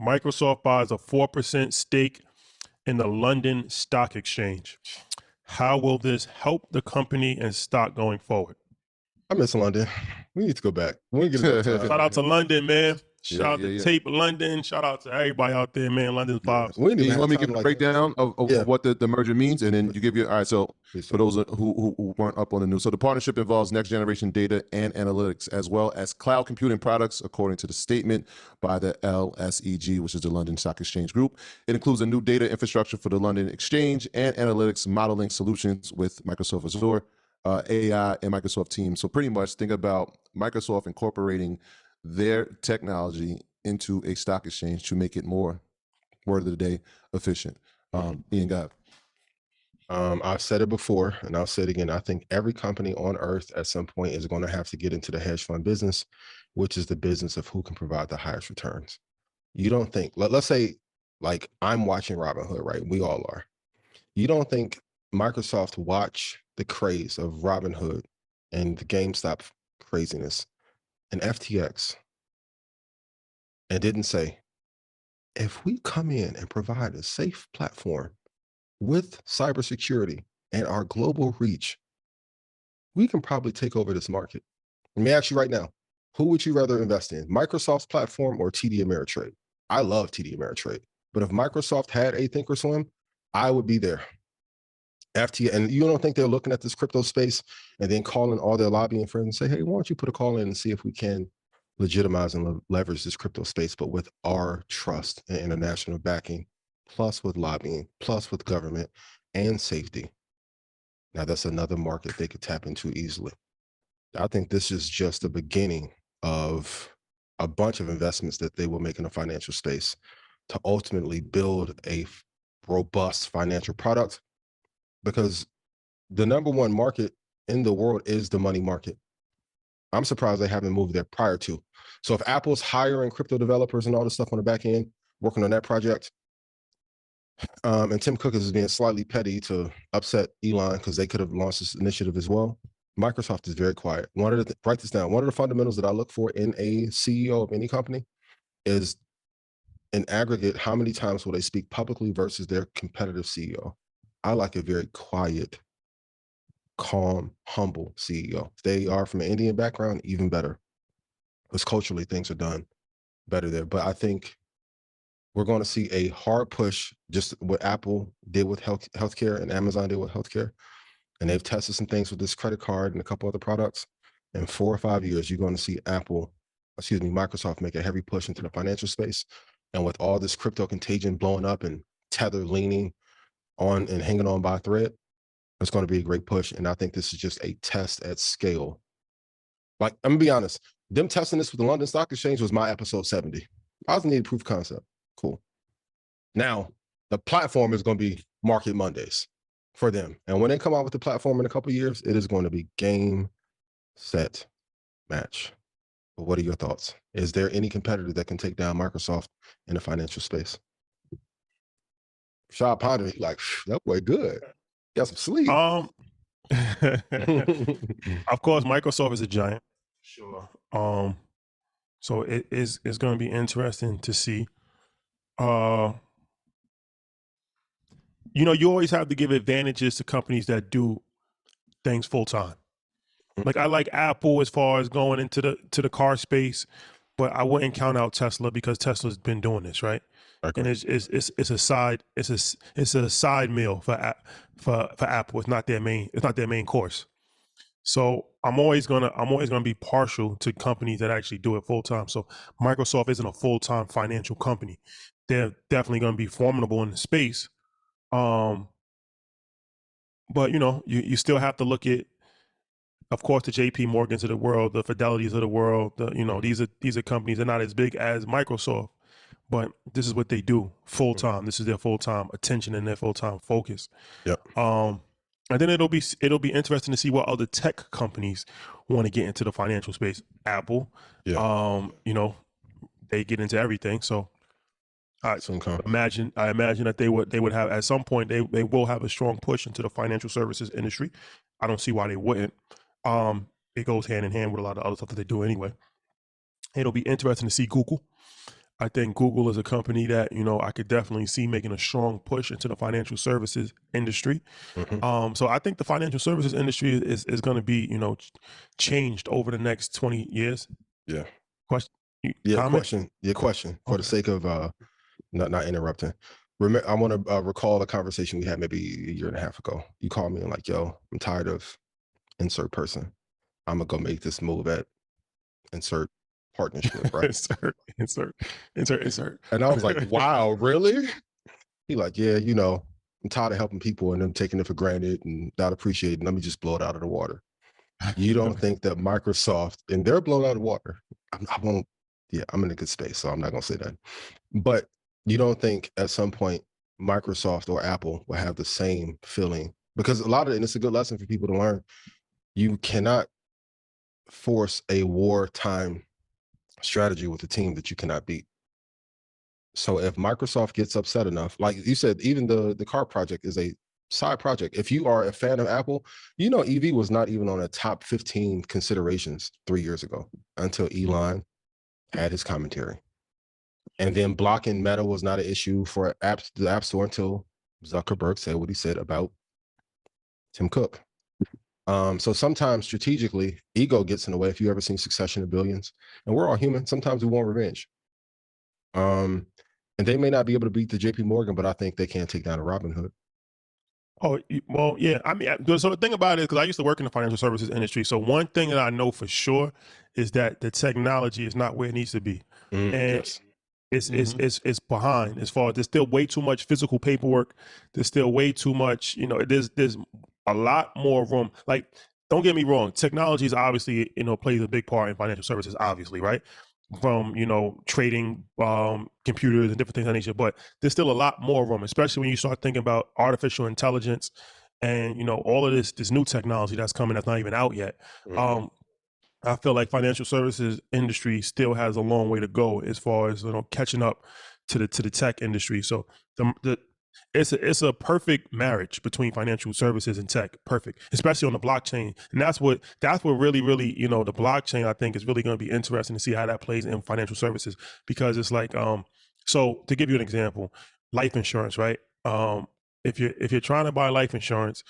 Microsoft buys a 4% stake in the London Stock Exchange. How will this help the company and stock going forward? I miss London. We need to go back. We get it. Shout out to London, man. Shout out to yeah. Tape London. Shout out to everybody out there, man. London's vibes. We didn't You even want me to have give time a breakdown of what the merger means, and then you give your all right. So for those who weren't up on the news, so the partnership involves next generation data and analytics, as well as cloud computing products, according to the statement by the LSEG, which is the London Stock Exchange Group. It includes a new data infrastructure for the London Exchange and analytics modeling solutions with Microsoft Azure, AI, and Microsoft Teams. So pretty much think about Microsoft incorporating their technology into a stock exchange to make it more, word of the day, efficient. Ian Gav. I've said it before, and I'll say it again. I think every company on earth at some point is going to have to get into the hedge fund business, which is the business of who can provide the highest returns. You don't think, let's say, like I'm watching Robinhood, right? We all are. You don't think Microsoft watched the craze of Robinhood and the GameStop craziness and FTX and didn't say, if we come in and provide a safe platform with cybersecurity and our global reach, we can probably take over this market. Let me ask you right now, who would you rather invest in, Microsoft's platform or TD Ameritrade? I love TD Ameritrade, but if Microsoft had a Thinkorswim, I would be there. FT, and you don't think they're looking at this crypto space and then calling all their lobbying friends and say, hey, why don't you put a call in and see if we can legitimize and leverage this crypto space, but with our trust and international backing, plus with lobbying, plus with government and safety. Now that's another market they could tap into easily. I think this is just the beginning of a bunch of investments that they will make in the financial space to ultimately build a robust financial product, because the number one market in the world is the money market. I'm surprised they haven't moved there prior to. So if Apple's hiring crypto developers and all this stuff on the back end, working on that project, and Tim Cook is being slightly petty to upset Elon because they could have launched this initiative as well, Microsoft is very quiet. Write this down. One of the fundamentals that I look for in a CEO of any company is, in aggregate, how many times will they speak publicly versus their competitive CEO. I like a very quiet, calm, humble CEO. If they are from an Indian background, even better, because culturally things are done better there. But I think we're going to see a hard push, just what Apple did with healthcare and Amazon did with healthcare. And they've tested some things with this credit card and a couple other products. In 4 or 5 years, you're going to see Microsoft make a heavy push into the financial space. And with all this crypto contagion blowing up and Tether leaning on and hanging on by a thread, it's going to be a great push. And I think this is just a test at scale. Like, I'm gonna be honest, them testing this with the London Stock Exchange was my episode 70. I was needing proof of concept. Cool. Now, the platform is going to be Market Mondays for them. And when they come out with the platform in a couple of years, it is going to be game, set, match. But what are your thoughts? Is there any competitor that can take down Microsoft in the financial space? Shah Ponder, like, that boy good. Got some sleep. Of course, Microsoft is a giant. Sure. So it's going to be interesting to see. You always have to give advantages to companies that do things full time. Like, I like Apple as far as going into the car space, but I wouldn't count out Tesla because Tesla's been doing this, right? Okay. And it's a side meal for Apple. It's not their main course. So I'm always gonna be partial to companies that actually do it full time. So Microsoft isn't a full time financial company. They're definitely gonna be formidable in the space. But you still have to look at, of course, the JP Morgans of the world, the Fidelities of the world. These are companies that are not as big as Microsoft, but this is what they do full time. This is their full time attention and their full time focus. Yep. And then it'll be interesting to see what other tech companies want to get into the financial space. Apple, they get into everything. So I imagine that they would have, at some point, they will have a strong push into the financial services industry. I don't see why they wouldn't. It goes hand in hand with a lot of other stuff that they do anyway. It'll be interesting to see Google. I think Google is a company that, you know, I could definitely see making a strong push into the financial services industry. So I think the financial services industry is going to be, you know, changed over the next 20 years. Yeah. Question? Yeah. Comment? Question for the Okay. sake of not interrupting. I want to recall a conversation we had maybe a year and a half ago. You called me and like, yo, I'm tired of insert person. I'm gonna go make this move at insert partnership, right? Insert. And I was like, wow, really? He like, yeah, you know, I'm tired of helping people and them taking it for granted and not appreciating. Let me just blow it out of the water. You don't think that Microsoft, and they're blown out of the water. I won't, yeah, I'm in a good space, so I'm not gonna say that. But you don't think at some point Microsoft or Apple will have the same feeling? Because a lot of it, and it's a good lesson for people to learn, you cannot force a wartime strategy with a team that you cannot beat. So if Microsoft gets upset enough, like you said, even the car project is a side project. If you are a fan of Apple, you know EV was not even on a top 15 considerations 3 years ago until Elon had his commentary. And then blocking Meta was not an issue for the App Store until Zuckerberg said what he said about Tim Cook. So sometimes strategically, ego gets in the way. If you ever seen Succession of Billions, and we're all human, sometimes we want revenge. And they may not be able to beat the JP Morgan, but I think they can take down a Robin Hood. Oh, well, yeah. I mean, so the thing about it is, because I used to work in the financial services industry. So one thing that I know for sure is that the technology is not where it needs to be. And Yes. it's behind as far as there's still way too much physical paperwork. There's still way too much, you know, there's a lot more room. Like, don't get me wrong, technology is obviously, you know, plays a big part in financial services, obviously, right? From, you know, trading computers and different things of that nature, but there's still a lot more room, especially when you start thinking about artificial intelligence and, you know, all of this new technology that's coming that's not even out yet. I feel like financial services industry still has a long way to go as far as, you know, catching up to the tech industry. So it's a perfect marriage between financial services and tech. Perfect, especially on the blockchain. And that's what really, you know, the blockchain, I think, is really going to be interesting to see how that plays in financial services, because it's like, so to give you an example, life insurance, right? If you're trying to buy life insurance,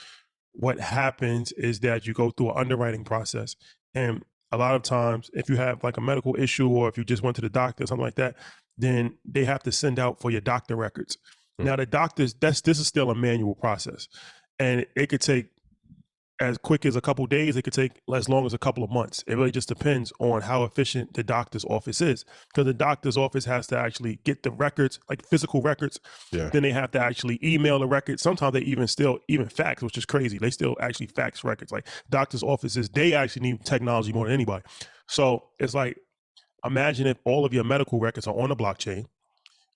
what happens is that you go through an underwriting process. And a lot of times, if you have like a medical issue or if you just went to the doctor or something like that, then they have to send out for your doctor records. Now, the doctors, this is still a manual process, and it could take as quick as a couple of days. It could take as long as a couple of months. It really just depends on how efficient the doctor's office is, because the doctor's office has to actually get the records, like physical records. Yeah. Then they have to actually email the records. Sometimes they even fax, which is crazy. They still actually fax records. Like doctor's offices, they actually need technology more than anybody. So it's like, imagine if all of your medical records are on the blockchain.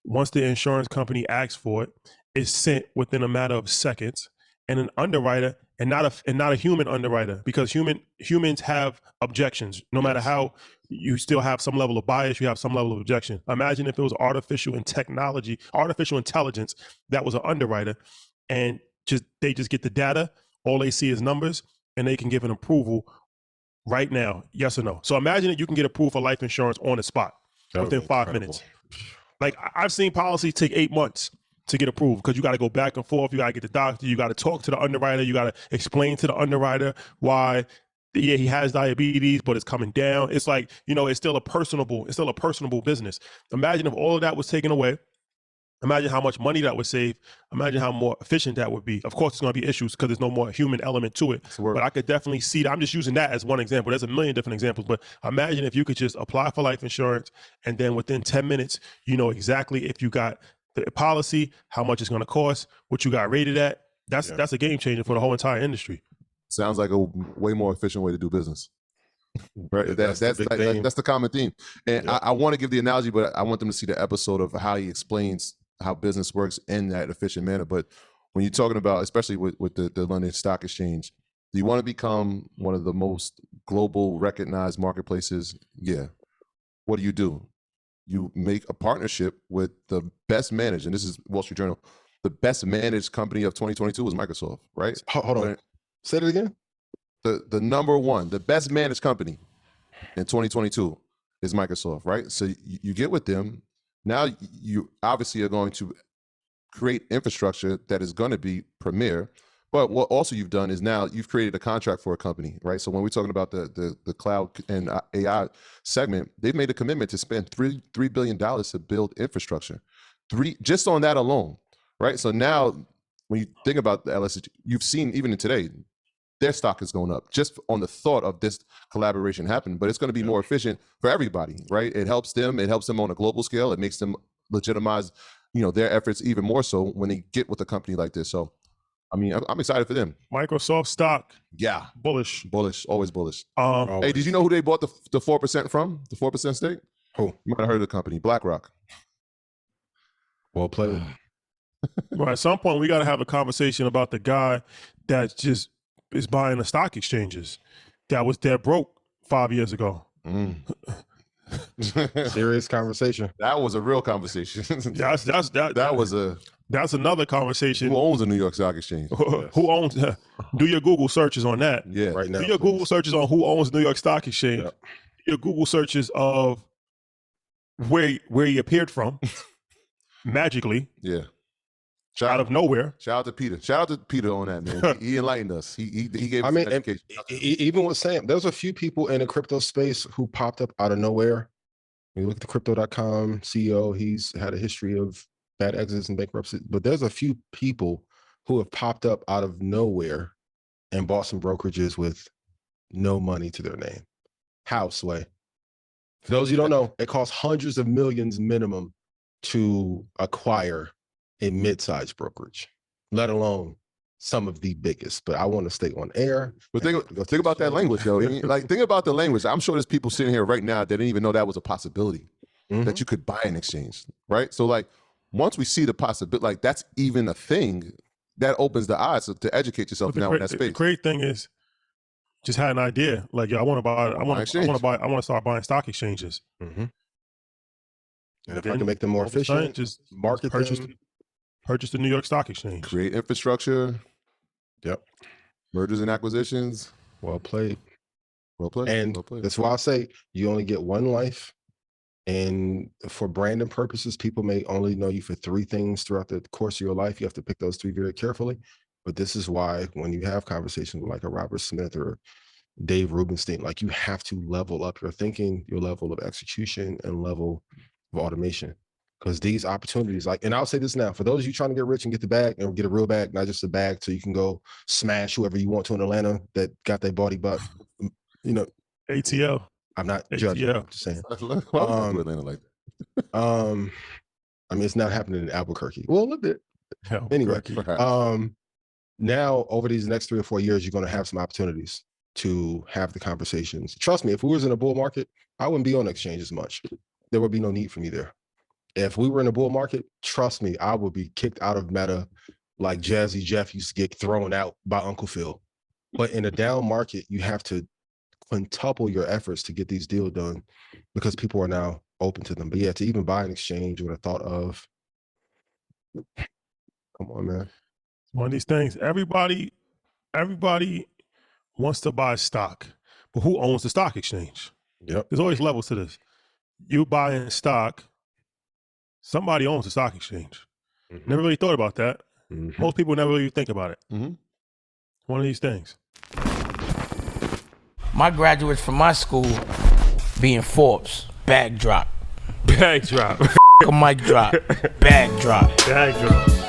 Once the insurance company asks for it, it's sent within a matter of seconds, and an underwriter, and not a human underwriter, because humans have objections. No matter how, you still have some level of bias, you have some level of objection. Imagine if it was artificial intelligence that was an underwriter, and they just get the data, all they see is numbers, and they can give an approval right now, yes or no. So imagine that you can get approved for life insurance on the spot within 5 minutes. Like, I've seen policies take 8 months to get approved, because you got to go back and forth. You got to get the doctor. You got to talk to the underwriter. You got to explain to the underwriter why, yeah, he has diabetes, but it's coming down. It's like, you know, it's still a personable business. Imagine if all of that was taken away. Imagine how much money that would save. Imagine how more efficient that would be. Of course, there's going to be issues because there's no more human element to it. But I could definitely see that. I'm just using that as one example. There's a million different examples. But imagine if you could just apply for life insurance, and then within 10 minutes, you know exactly if you got the policy, how much it's going to cost, what you got rated at. That's a game changer for the whole entire industry. Sounds like a way more efficient way to do business. Right. That's the common theme. And I want to give the analogy, but I want them to see the episode of how he explains how business works in that efficient manner. But when you're talking about, especially with the London Stock Exchange, do you want to become one of the most global recognized marketplaces? Yeah. What do? You make a partnership with the best managed, and this is Wall Street Journal, the best managed company of 2022 was Microsoft, right? Hold on. Say it again. The number one, the best managed company in 2022 is Microsoft, right? So you get with them, Now you obviously are going to create infrastructure that is going to be premier. But what also you've done is now you've created a contract for a company, right? So when we're talking about the cloud and AI segment, they've made a commitment to spend $3 billion to build infrastructure, just on that alone, right? So now when you think about the LSH, you've seen even in today, their stock is going up just on the thought of this collaboration happening. But it's going to be more efficient for everybody, right? It helps them on a global scale. It makes them legitimize, their efforts even more so when they get with a company like this. So I mean, I'm excited for them. Microsoft stock, Yeah. bullish. Bullish, always bullish. Oh, Hey, did you know who they bought the 4% from? The 4% stake? Who? You might have heard of the company, BlackRock. well played. Well, at some point, we got to have a conversation about the guy that just is buying the stock exchanges. That was dead broke 5 years ago. Serious conversation. That was a real conversation. That's another conversation. Who owns the New York Stock Exchange? Who owns? Do your Google searches on that. Yeah. Right now. Do your Google searches on who owns New York Stock Exchange. Yep. Do your Google searches of where he appeared from, magically Yeah. out of nowhere. Shout out to Peter. Shout out to Peter on that, man. He enlightened us. He gave us and education. even with Sam, there's a few people in the crypto space who popped up out of nowhere. When you look at the crypto.com CEO, he's had a history of bad exits and bankruptcy, but there's a few people who have popped up out of nowhere and bought some brokerages with no money to their name. How, Sway? For those you don't know, it costs hundreds of millions minimum to acquire a mid-sized brokerage, let alone some of the biggest. But I want to stay on air. But think about that language, though. Like, think about the language. I'm sure there's people sitting here right now that didn't even know that was a possibility, that you could buy an exchange, right? So, like, once we see the possibility, like, that's even a thing, that opens the eyes to educate yourself now in that space. The great thing is, just had an idea. Like, I want to buy. I want to start buying stock exchanges. And if I can make them more efficient, just market purchase the New York Stock Exchange. Create infrastructure. Yep. Mergers and acquisitions. Well played. Well played. And well played. that's why I say you only get one life. And for branding purposes, people may only know you for 3 things throughout the course of your life. You have to pick those 3 very carefully. But this is why when you have conversations with like a Robert Smith or Dave Rubenstein, like, you have to level up your thinking, your level of execution, and level of automation. Because these opportunities, like, and I'll say this now, for those of you trying to get rich and get the bag and get a real bag, not just a bag so you can go smash whoever you want to in Atlanta that got their body butt, ATL. I'm not judging. I'm just saying. Atlanta like that. I mean, it's not happening in Albuquerque. Well, a little bit. Hell, Anyway, Perhaps. now over these next 3 or 4 years, you're going to have some opportunities to have the conversations. Trust me, if we was in a bull market, I wouldn't be on exchange as much. There would be no need for me there. If we were in a bull market, trust me, I would be kicked out of Meta like Jazzy Jeff used to get thrown out by Uncle Phil. But in a down market, you have to quintuple your efforts to get these deals done because people are now open to them. But yeah, to even buy an exchange with a thought of, come on, man. One of these things. Everybody wants to buy stock, but who owns the stock exchange? Yep. There's always levels to this. You buying stock, somebody owns the stock exchange. Never really thought about that. Most people never really think about it. One of these things. My graduates from my school being Forbes, bag drop. Bag drop. A mic drop, bag drop. Bag drop.